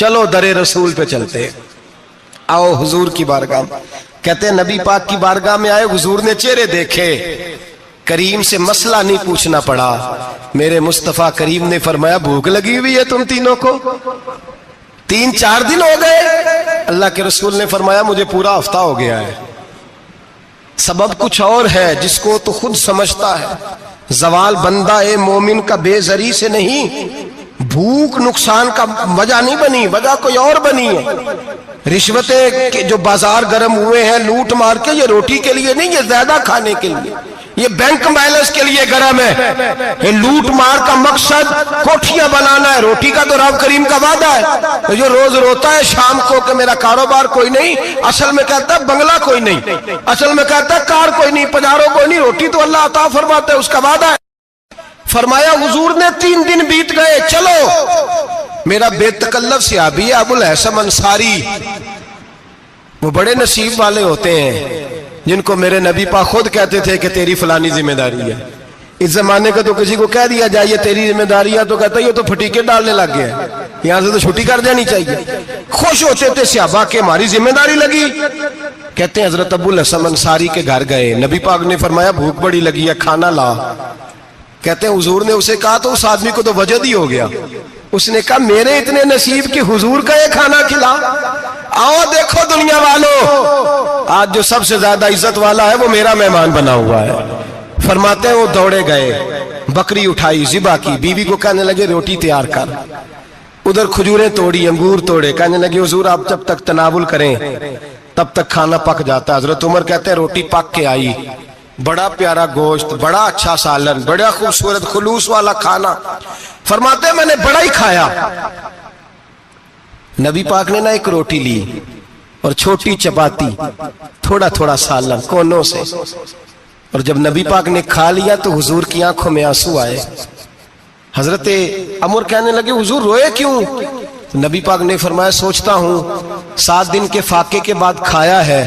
چلو در رسول پہ چلتے، آؤ حضور کی بارگاہ میں۔ کہتے ہیں نبی پاک کی بارگاہ میں آئے، حضور نے چہرے دیکھے، کریم سے مسئلہ نہیں پوچھنا پڑا۔ میرے مصطفیٰ کریم نے فرمایا بھوک لگی ہوئی ہے تم تینوں کو؟ 3-4 دن ہو گئے؟ اللہ کے رسول نے فرمایا مجھے پورا ہفتہ ہو گیا ہے۔ سبب کچھ اور ہے جس کو تو خود سمجھتا ہے۔ زوال بندہ مومن کا بے زری سے نہیں، بھوک نقصان کا وجہ نہیں بنی، وجہ کوئی اور بنی ہے۔ رشوتیں جو بازار گرم ہوئے ہیں لوٹ مار کے، یہ روٹی کے لیے نہیں، یہ زیادہ کھانے کے لیے، یہ بینک بیلنس کے لیے گرم ہے۔ یہ لوٹ مار کا مقصد کوٹھیاں بنانا ہے، روٹی کا تو رب کریم کا وعدہ ہے۔ جو روز روتا ہے شام کو کہ میرا کاروبار کوئی نہیں، اصل میں کہتا ہے بنگلہ کوئی نہیں، اصل میں کہتا ہے کار کوئی نہیں، پجارو کوئی نہیں، روٹی تو اللہ عطا فرماتا ہے، اس کا وعدہ ہے۔ فرمایا حضور نے 3 دن بیت گئے، چلو۔ میرا بے تکلف صحابی ہے ابو الحسن انصاری، وہ بڑے نصیب والے ہوتے ہیں جن کو میرے نبی پاک خود کہتے تھے کہ تیری فلانی ذمہ داری ہے۔ اس زمانے کا تو کسی کو کہہ دیا جائے یہ تیری ذمہ داری ہے تو کہتا ہے یہ تو پھٹیکے ڈالنے لگ گیا ہے، یہاں سے تو چھٹی کر جانی چاہیے۔ خوش ہوتے تھے صحابہ کہ ہماری ذمہ داری لگی۔ کہتے ہیں حضرت ابو الحسن انصاری کے گھر گئے، نبی پاک نے فرمایا بھوک بڑی لگی ہے، کھانا لا۔ کہتے ہیں حضور نے اسے کہا تو اس آدمی کو تو وجد ہی ہو گیا، اس نے کہا میرے اتنے نصیب کہ حضور کا یہ کھانا کھلا۔ آؤ دیکھو دنیا والوں، آج جو سب سے زیادہ عزت والا ہے وہ میرا مہمان بنا ہوا ہے۔ فرماتے ہیں وہ دوڑے گئے، بکری اٹھائی، ذبح کی، بیوی کو کہنے لگے روٹی تیار کر، ادھر کھجوریں توڑی، انگور توڑے، کہنے لگے حضور آپ جب تک تناول کریں تب تک کھانا پک جاتا ہے۔ حضرت عمر کہتے ہیں روٹی پک کے آئی، بڑا پیارا گوشت، بڑا اچھا سالن، بڑا خوبصورت خلوص والا کھانا۔ فرماتے ہیں میں نے بڑا ہی کھایا۔ نبی پاک نے نہ ایک روٹی لی اور چھوٹی چپاتی، تھوڑا تھوڑا سالن کونوں سے، اور جب نبی پاک نے کھا لیا تو حضور کی آنکھوں میں آنسو آئے۔ حضرت عمر کہنے لگے حضور روئے کیوں؟ نبی پاک نے فرمایا سوچتا ہوں 7 دن کے فاقے کے بعد کھایا ہے،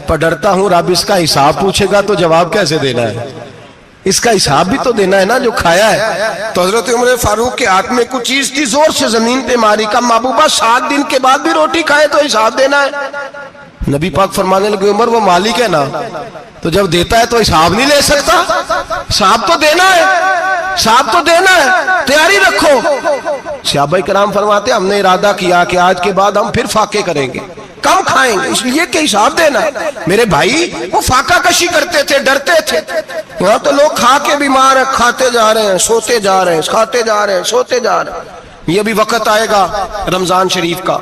پر ڈرتا ہوں رب اس کا حساب پوچھے گا تو جواب کیسے دینا ہے، اس کا حساب بھی تو دینا ہے نا جو کھایا ہے۔ تو حضرت عمر فاروق کے ہاتھ میں کچھ چیز تھی، زور سے زمین پہ ماری، کا محبوبہ 7 دن کے بعد بھی روٹی کھائے تو حساب دینا ہے۔ نبی پاک فرمانے لگے عمر وہ مالک ہے نا، تو جب دیتا ہے تو حساب نہیں لے سکتا، حساب تو دینا ہے، حساب تو دینا ہے، تیاری رکھو۔ صحابہ کرام فرماتے ہم نے ارادہ کیا کہ آج کے بعد ہم پھر فاقے کریں گے، کم کھائیں گے، اس لیے کہ حساب دینا ہے۔ میرے بھائی وہ فاقہ کشی کرتے تھے، ڈرتے تھے۔ یہاں تو لوگ کھا کے بیمار ہیں، کھاتے جا رہے ہیں، سوتے جا رہے ہیں، کھاتے جا رہے ہیں، سوتے جا رہے ہیں۔ یہ بھی وقت آئے گا رمضان شریف کا،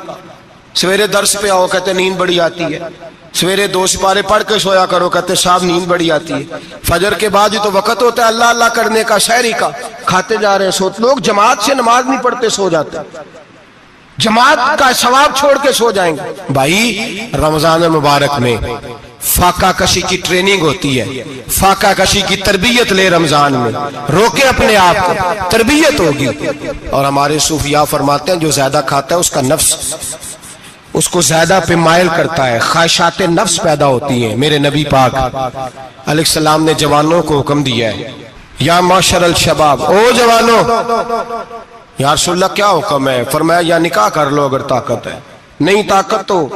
سویرے درس پہ آؤ کہتے نیند بڑی آتی ہے، سویرے 2 سپارے پڑھ کے سویا کرو کہتے صاحب نیند بڑی آتی ہے، فجر کے بعد ہی تو وقت ہوتا ہے اللہ اللہ کرنے کا، شہری کا، کھاتے جا رہے ہیں، سوتے۔ لوگ جماعت سے نماز نہیں پڑھتے سو جاتے، جماعت کا ثواب چھوڑ کے سو جائیں گے۔ بھائی رمضان مبارک میں فاقہ کشی کی ٹریننگ ہوتی ہے، فاقہ کشی کی تربیت لے، رمضان میں روکے اپنے آپ کو، تربیت ہوگی۔ اور ہمارے صوفیاء فرماتے ہیں جو زیادہ کھاتا ہے اس کا نفس اس کو زیادہ پہ مائل کرتا ہے، خواہشات نفس پیدا ہوتی ہیں۔ میرے نبی پاک علیہ السلام نے جوانوں کو حکم دیا ہے یا معاشر الشباب، او جوانوں، یا رسول اللہ کیا حکم ہے؟ فرمایا یا نکاح کر لو اگر طاقت ہے، نہیں طاقت تو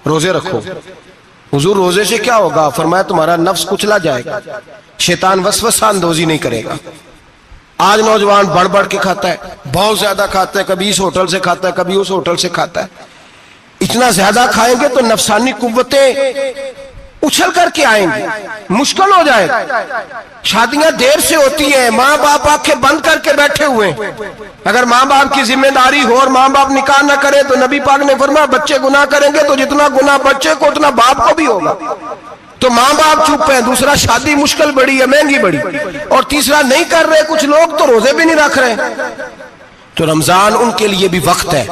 روزے رکھو۔ حضور روزے سے کیا ہوگا؟ فرمایا تمہارا نفس کچلا جائے گا، شیطان وسوسہ اندوزی نہیں کرے گا۔ آج نوجوان بڑھ بڑھ کے کھاتا ہے، بہت زیادہ کھاتا ہے، کبھی اس ہوٹل سے کھاتا ہے، کبھی اس ہوٹل سے کھاتا ہے۔ اتنا زیادہ کھائیں گے تو نفسانی قوتیں اچھل کر کے آئیں گے، مشکل ہو جائے گا۔ شادیاں دیر سے ہوتی ہیں، ماں باپ آنکھیں بند کر کے بیٹھے ہوئے ہیں۔ اگر ماں باپ کی ذمہ داری ہو اور ماں باپ نکاح نہ کرے تو نبی پاک نے فرمایا بچے گناہ کریں گے تو جتنا گناہ بچے کو اتنا باپ کو بھی ہوگا۔ تو ماں باپ چپ ہیں، دوسرا شادی مشکل بڑی ہے، مہنگی بڑی، اور تیسرا نہیں کر رہے کچھ لوگ تو روزے بھی نہیں رکھ رہے۔ تو رمضان ان کے لیے بھی وقت ہے،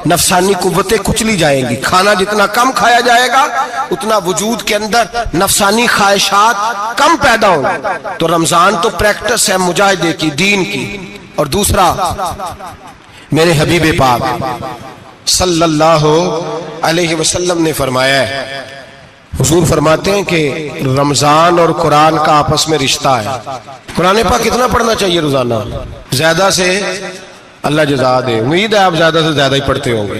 نفسانی قوتیں کچلی جائیں گی، کھانا جتنا کم کھایا جائے گا اتنا وجود کے اندر نفسانی خواہشات کم پیدا ہوں گی۔ تو رمضان تو پریکٹس ہے مجاہدے کی، دین کی۔ اور دوسرا میرے حبیب پاک صلی اللہ علیہ وسلم نے فرمایا ہے، حضور فرماتے ہیں کہ رمضان اور قرآن کا آپس میں رشتہ ہے۔ قرآن پاک کتنا پڑھنا چاہیے روزانہ؟ زیادہ سے اللہ جزا دے، امید ہے آپ زیادہ سے زیادہ ہی پڑھتے ہوں گے۔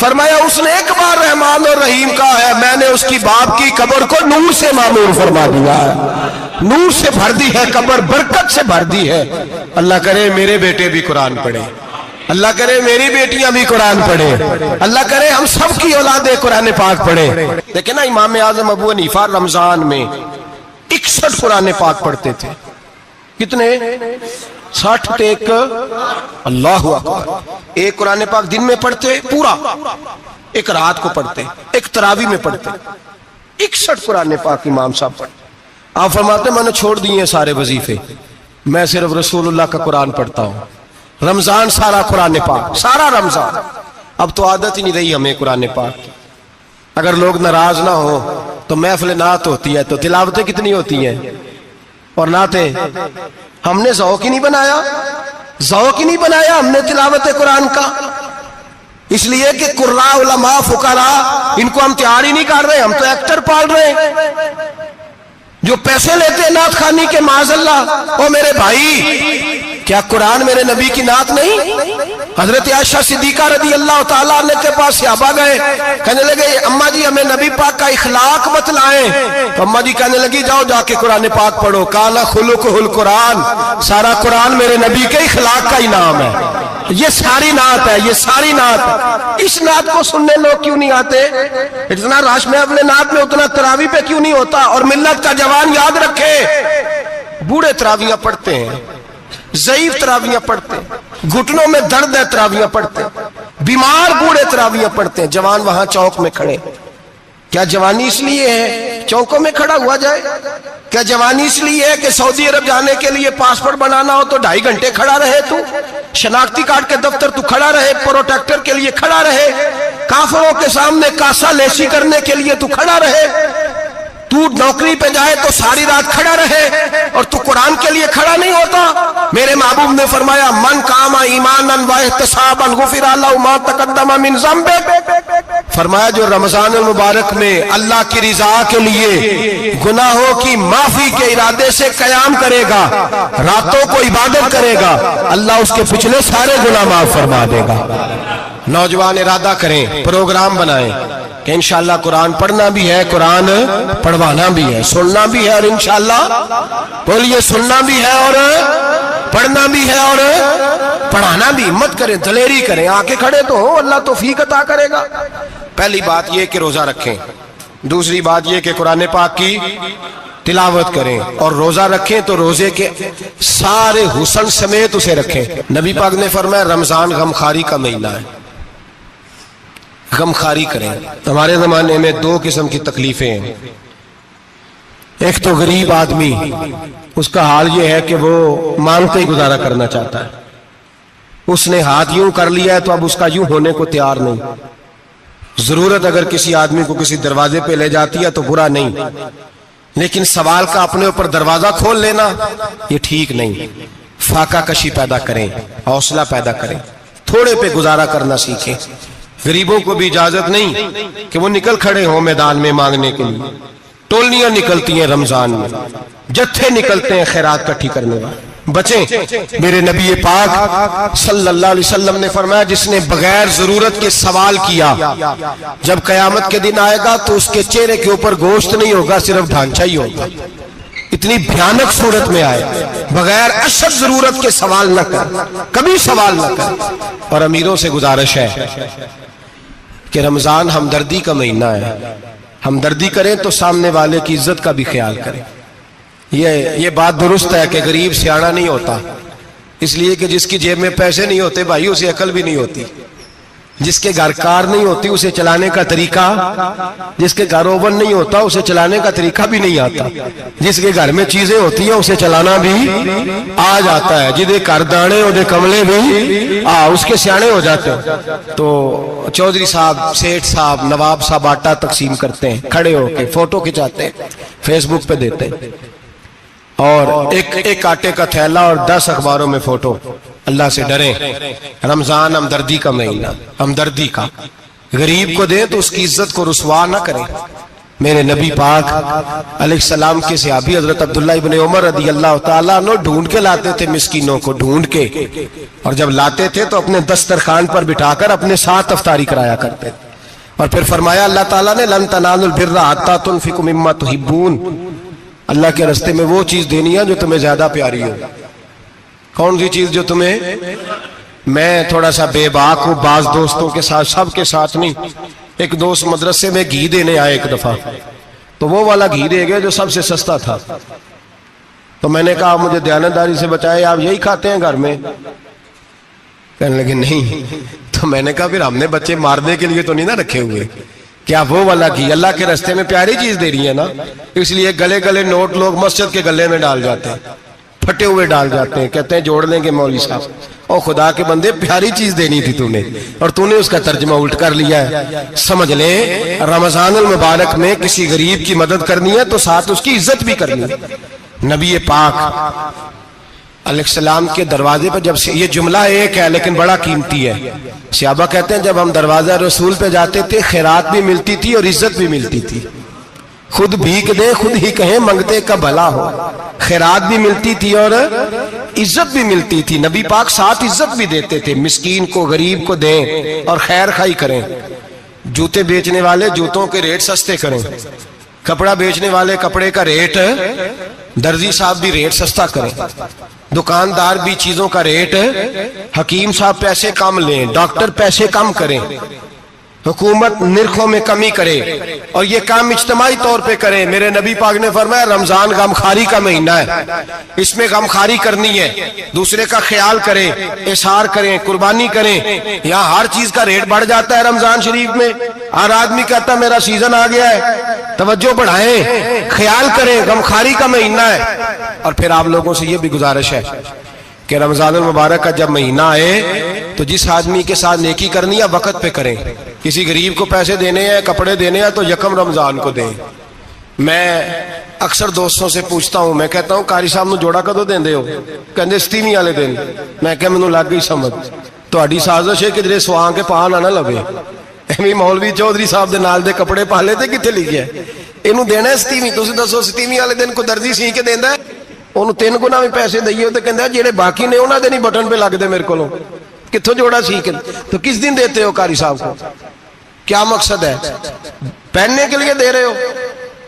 فرمایا اس نے ایک بار رحمان اور رحیم کہا ہے، میں نے اس کی باپ کی قبر کو نور سے معمور فرما دیا ہے، نور سے بھر دی ہے قبر، برکت سے بھر دی ہے۔ اللہ کرے میرے بیٹے بھی قرآن پڑھے، اللہ کرے میری بیٹیاں بھی قرآن پڑھے، اللہ کرے ہم سب کی اولادیں قرآن پاک پڑھے۔ دیکھیں نا امام اعظم ابو حنیفہ رمضان میں 61 قرآن پاک پڑھتے تھے۔ کتنے؟ 60 ایک، اللہ اکبر۔ ایک قرآن پاک دن میں پڑھتے پورا، ایک رات کو پڑھتے، ایک تراویح میں پڑھتے۔ 61 قرآن پاک امام صاحب پڑھتے۔ آپ فرماتے میں نے چھوڑ دیے سارے وظیفے، میں صرف رسول اللہ کا قرآن پڑھتا ہوں۔ رمضان سارا قرآن پاک، سارا رمضان۔ اب تو عادت ہی نہیں رہی ہمیں قرآن پاک کی۔ اگر لوگ ناراض نہ ہو تو محفل نعت ہوتی ہے تو تلاوتیں کتنی ہوتی ہیں، اور نعتیں ہم نے ذوق ہی نہیں بنایا، ذوق ہی نہیں بنایا ہم نے تلاوت قرآن کا، اس لیے کہ قراء علماء فقراء ان کو ہم تیار ہی نہیں کر رہے، ہم تو ایکٹر پال رہے ہیں جو پیسے لیتے ہیں نعت خوانی کے، معاذ اللہ۔ او میرے بھائی، کیا قرآن میرے نبی کی نعت نہیں؟ حضرت عائشہ صدیقہ رضی اللہ تعالیٰ عنہ کے پاس صحابہ گئے، کہنے لگے اماں جی ہمیں نبی پاک کا اخلاق بتلائیں، تو اماں جی کہنے لگی جاؤ جا کے قرآن پاک پڑھو، کان خلقہ القرآن، سارا قرآن میرے نبی کے اخلاق کا ہی نام ہے، یہ ساری نعت ہے، یہ ساری نعت ہے۔ اس نعت کو سننے لوگ کیوں نہیں آتے؟ اتنا راش میں اپنے نعت میں اتنا تراویح پہ کیوں نہیں ہوتا؟ اور ملت کا جوان یاد رکھے، بوڑھے تراویحاں پڑھتے ہیں، ضعیف تراویحاں پڑھتے ہیں، گھٹنوں میں درد ہے تراویحاں پڑھتے ہیں، بیمار بوڑھے تراویحاں پڑھتے ہیں، جوان وہاں چوک میں کھڑے۔ کیا جوانی اس لیے ہے چوکوں میں کھڑا ہوا جائے؟ کیا جوانی اس لیے ہے کہ سعودی عرب جانے کے لیے پاسپورٹ بنانا ہو تو 2.5 گھنٹے کھڑا رہے تو؟ شناختی کارڈ کے دفتر تو کھڑا رہے، پروٹیکٹر کے لیے کھڑا رہے، کافروں کے سامنے کاسا لیسی کرنے کے لیے تو کھڑا رہے، تو نوکری پہ جائے تو ساری رات کھڑا رہے، اور تو قرآن کے لیے کھڑا نہیں ہوتا؟ میرے محبوب نے فرمایا من قام ایمانا واحتسابا غفر له ما تقدم من ذنبه، فرمایا جو رمضان المبارک میں اللہ کی رضا کے لیے گناہوں کی معافی کے ارادے سے قیام کرے گا، راتوں کو عبادت کرے گا، اللہ اس کے پچھلے سارے گناہ معاف فرما دے گا۔ نوجوان ارادہ کریں، پروگرام بنائیں کہ انشاءاللہ قرآن پڑھنا بھی ہے، قرآن پڑھوانا بھی ہے، سننا بھی ہے، اور انشاءاللہ بولیے سننا بھی ہے اور پڑھنا بھی ہے اور پڑھانا بھی۔ ہمت کریں، دلیری کریں، آکے کھڑے تو ہو، اللہ توفیق عطا کرے گا۔ پہلی بات یہ کہ روزہ رکھیں، دوسری بات یہ کہ قرآن پاک کی تلاوت کریں، اور روزہ رکھیں تو روزے کے سارے حسن سمیت اسے رکھیں۔ نبی پاک نے فرمایا رمضان غمخواری کا مہینہ ہے، غمخواری کریں۔ ہمارے زمانے میں 2 قسم کی تکلیفیں ہیں، ایک تو غریب آدمی، اس کا حال یہ ہے کہ وہ مانگتے ہی گزارا کرنا چاہتا ہے، اس نے ہاتھ یوں کر لیا ہے تو اب اس کا یوں ہونے کو تیار نہیں۔ ضرورت اگر کسی آدمی کو کسی دروازے پہ لے جاتی ہے تو برا نہیں، لیکن سوال کا اپنے اوپر دروازہ کھول لینا یہ ٹھیک نہیں۔ فاقہ کشی پیدا کریں، حوصلہ پیدا کریں، تھوڑے پہ گزارا کرنا سیکھیں۔ غریبوں کو بھی اجازت نہیں کہ وہ نکل کھڑے ہوں میدان میں مانگنے کے لیے، ٹولیاں نکلتی ہیں رمضان میں، جتھے نکلتے ہیں خیرات کٹھی کرنے والے۔ بچیں، میرے نبی پاک صلی اللہ علیہ وسلم نے فرمایا جس نے بغیر ضرورت کے سوال کیا، جب قیامت کے دن آئے گا تو اس کے چہرے کے اوپر گوشت نہیں ہوگا، صرف ڈھانچہ ہی ہوگا۔ اتنی بھیانک صورت میں آئے، بغیر اشد ضرورت کے سوال نہ کر، کبھی سوال نہ کر۔ اور امیروں سے گزارش ہے کہ رمضان ہمدردی کا مہینہ ہے، ہمدردی کریں تو سامنے والے کی عزت کا بھی خیال کریں۔ یہ بات درست ہے کہ غریب سیاڑا نہیں ہوتا، اس لیے کہ جس کی جیب میں پیسے نہیں ہوتے بھائی اسے عقل بھی نہیں ہوتی، جس کے گھر کار نہیں ہوتی اسے چلانے کا طریقہ، جس کے گھر اوون نہیں ہوتا اسے چلانے کا طریقہ بھی نہیں آتا، جس کے گھر میں چیزیں ہوتی ہیں اسے چلانا بھی آ جاتا ہے، جدے کر دانے اودے کملے بھی اس کے سیانے ہو جاتے ہیں۔ تو چودھری صاحب، سیٹھ صاحب، نواب صاحب آٹا تقسیم کرتے ہیں، کھڑے ہو کے فوٹو کھچاتے ہیں، فیس بک پہ دیتے ہیں، اور ایک آٹے کا تھیلا اور 10 اخباروں میں فوٹو۔ اللہ سے ڈریں، رمضان ہمدردی کا مہینہ، ہمدردی کا۔ غریب کو دیں تو اس کی عزت کو رسوا نہ کریں، میرے نبی پاک علیہ السلام کے صحابی حضرت عبداللہ ابن عمر رضی اللہ تعالیٰ عنہ ڈھونڈ کے لاتے تھے مسکینوں کو، ڈھونڈ کے، اور جب لاتے تھے تو اپنے دسترخوان پر بٹھا کر اپنے ساتھ افطاری کرایا کرتے تھے. اور پھر فرمایا اللہ تعالیٰ نے لن تنالوا البر حتی تنفقوا مما تحبون، اللہ کے راستے میں وہ چیز دینی ہے جو تمہیں زیادہ پیاری ہو. کون سی چیز جو تمہیں؟ میں تھوڑا سا بے باک ہوں، بعض دوستوں کے ساتھ، سب کے ساتھ نہیں. ایک دوست مدرسے میں گھی دینے آئے ایک دفعہ، تو وہ والا گھی دے گئے جو سب سے سستا تھا. تو میں نے کہا مجھے دیانتداری سے بچائے، آپ یہی کھاتے ہیں گھر میں؟ کہنے لگے نہیں. تو میں نے کہا پھر ہم نے بچے مارنے کے لیے تو نہیں نہ رکھے ہوئے، کیا وہ والا گھی اللہ کے راستے میں پیاری چیز دے رہی ہے نا، اس لیے گلے گلے نوٹ لوگ مسجد کے گلے میں ڈال جاتے ہیں، پھٹے ہوئے ڈال جاتے ہیں، کہتے ہیں جوڑ لیں گے مولوی صاحب. او خدا کے بندے، پیاری چیز دینی تھی تو نے، اور تو نے اس کا ترجمہ الٹ کر لیا ہے. سمجھ لیں رمضان المبارک میں کسی غریب کی مدد کرنی ہے تو ساتھ اس کی عزت بھی کرنی ہے. نبی پاک علیہ السلام کے دروازے پر جب یہ جملہ ایک ہے لیکن بڑا قیمتی ہے. صحابہ کہتے ہیں جب ہم دروازہ رسول پہ جاتے تھے خیرات بھی ملتی تھی اور عزت بھی ملتی تھی. خود بھیک دیں خود ہی کہیں منگتے کا بھلا ہو، خیرات بھی ملتی تھی اور عزت بھی ملتی تھی. نبی پاک ساتھ عزت بھی دیتے تھے، مسکین کو غریب کو دیں اور خیر خائی کریں. جوتے بیچنے والے جوتوں کے ریٹ سستے کریں، کپڑا بیچنے والے کپڑے کا ریٹ، درزی صاحب بھی ریٹ سستا کریں، دکاندار بھی چیزوں کا ریٹ، حکیم صاحب پیسے کم لیں، ڈاکٹر پیسے کم کریں، حکومت نرخوں میں کمی کرے، اور یہ کام اجتماعی طور پہ کریں. میرے نبی پاک نے فرمایا رمضان غمخواری کا مہینہ ہے، اس میں غمخواری کرنی ہے، دوسرے کا خیال کریں، احسار کریں، قربانی کریں. یہاں ہر چیز کا ریٹ بڑھ جاتا ہے رمضان شریف میں. ہر آدمی کہتا ہے میرا سیزن آ گیا ہے، توجہ بڑھائیں، خیال کریں، غمخواری کا مہینہ ہے. اور پھر آپ لوگوں سے یہ بھی گزارش ہے کہ رمضان المبارک کا جب مہینہ آئے تو جس آدمی کے ساتھ نیکی کرنی ہے وقت پہ کریں. کسی غریب کو پیسے دینے ہیں، کپڑے دینے ہیں تو یکم رمضان کو دیں. میں اکثر دوستوں سے پوچھتا ہوں، میں کہتا ہوں قاری صاحب نو جوڑا کدو دیندے ہو؟ کہندے 27ویں والے دن. میں کہ مینوں لگ گئی سمجھ، تہاڈی سازش ہے کہ جڑے سواں کے پاہ نہ لوے. ایویں مولوی چودھری صاحب دے نال دے کپڑے پا لے تے کتے لکھیا ہے اینوں دینا ہے 27ویں. تسی دسو 27ویں والے دن کو درزی سی کے دیندا ہے؟ انہوں 3 گنا بھی پیسے دئیے تو کہندہ ہے جڑے باقی نے انہاں دے نہیں بٹن پہ لگ دے میرے کو. کتھوں جوڑا سی کے تو کس دن دیتے ہو قاری صاحب کو؟ کیا مقصد ہے؟ پہننے کے لیے دے رہے ہو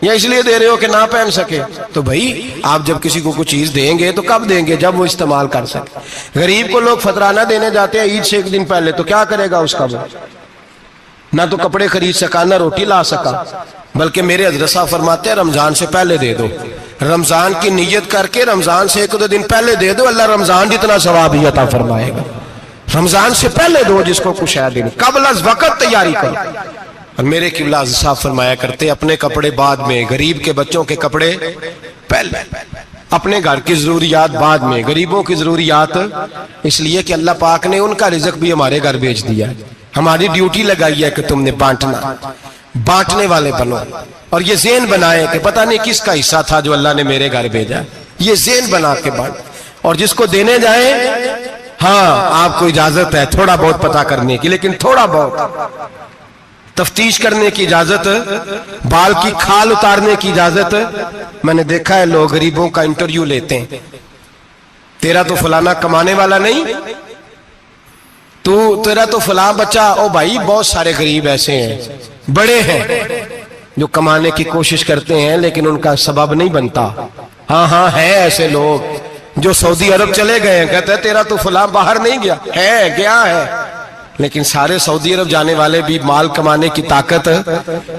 یا اس لیے دے رہے ہو کہ نہ پہن سکے؟ تو بھائی آپ جب کسی کو کچھ چیز دیں گے تو کب دیں گے؟ جب وہ استعمال کر سکے. غریب کو لوگ فطرانہ دینے جاتے ہیں عید سے 1 دن پہلے، تو کیا کرے گا اس کا؟ وہ نہ تو کپڑے خرید سکا نہ روٹی لا سکا. بلکہ میرے حضرت صاحب فرماتے ہیں رمضان سے پہلے دے دو، رمضان کی نیت کر کے رمضان سے 1-2 دن پہلے دے دو، اللہ رمضان جتنا ثواب ہی عطا فرمائے گا. رمضان سے پہلے دو جس کو کچھ ہے دن، قبل از وقت تیاری کرو. اور میرے قبلہ حضرت صاحب فرمایا کرتے اپنے کپڑے بعد میں، غریب کے بچوں کے کپڑے پہلے، اپنے گھر کی ضروریات بعد میں، غریبوں کی ضروریات. اس لیے کہ اللہ پاک نے ان کا رزق بھی ہمارے گھر بھیج دیا ہے. ہماری ڈیوٹی لگائی ہے کہ تم نے بانٹنا، بانٹنے والے بنو. اور یہ ذہن بنائے کہ پتہ نہیں کس کا حصہ تھا جو اللہ نے میرے گھر بھیجا. یہ ذہن بنا کے بانٹ. اور جس کو دینے جائیں، ہاں آپ کو اجازت ہے تھوڑا بہت پتہ کرنے کی، لیکن تھوڑا بہت تفتیش کرنے کی اجازت، بال کی کھال اتارنے کی اجازت. میں نے دیکھا ہے لوگ غریبوں کا انٹرویو لیتے ہیں، تیرا تو فلانا کمانے والا نہیں، تیرا تو فلاں بچہ. او بھائی بہت سارے غریب ایسے ہیں، بڑے ہیں جو کمانے کی کوشش کرتے ہیں لیکن ان کا سبب نہیں بنتا. ہاں ہے ایسے لوگ جو سعودی عرب چلے گئے ہیں، کہتے ہیں تیرا تو فلاں باہر نہیں گیا ہے، لیکن سارے سعودی عرب جانے والے بھی مال کمانے کی طاقت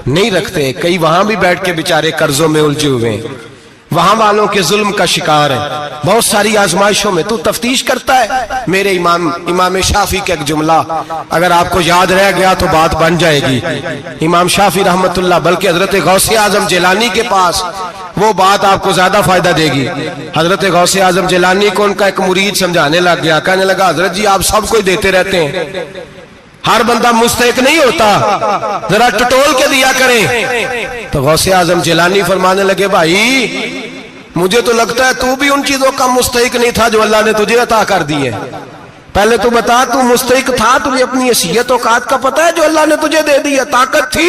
نہیں رکھتے. کئی وہاں بھی بیٹھ کے بیچارے قرضوں میں الجھے ہوئے ہیں، وہاں والوں کے ظلم کا شکار ہے. بہت ساری آزمائشوں میں تو تفتیش کرتا ہے. میرے امام شافعی کا ایک جملہ اگر آپ کو یاد رہ گیا تو بات بن جائے گی. امام شافعی رحمت اللہ، بلکہ حضرت غوث اعظم جیلانی کے پاس وہ بات آپ کو زیادہ فائدہ دے گی. حضرت غوث اعظم جیلانی کو ان کا ایک مرید سمجھانے لگ گیا، کہنے لگا حضرت جی آپ سب کو دیتے رہتے ہیں، ہر بندہ مستحق نہیں ہوتا، ذرا ٹٹول کے دیا کریں. تو غوث اعظم جیلانی فرمانے لگے بھائی مجھے تو لگتا ہے تو بھی ان چیزوں کا مستحق نہیں تھا جو اللہ نے تجھے عطا کر دی ہے. پہلے تو بتا تو مستحق تھا، تجھے اپنی حیثیت اوقات کا پتہ ہے جو اللہ نے تجھے دے دی ہے؟ طاقت تھی،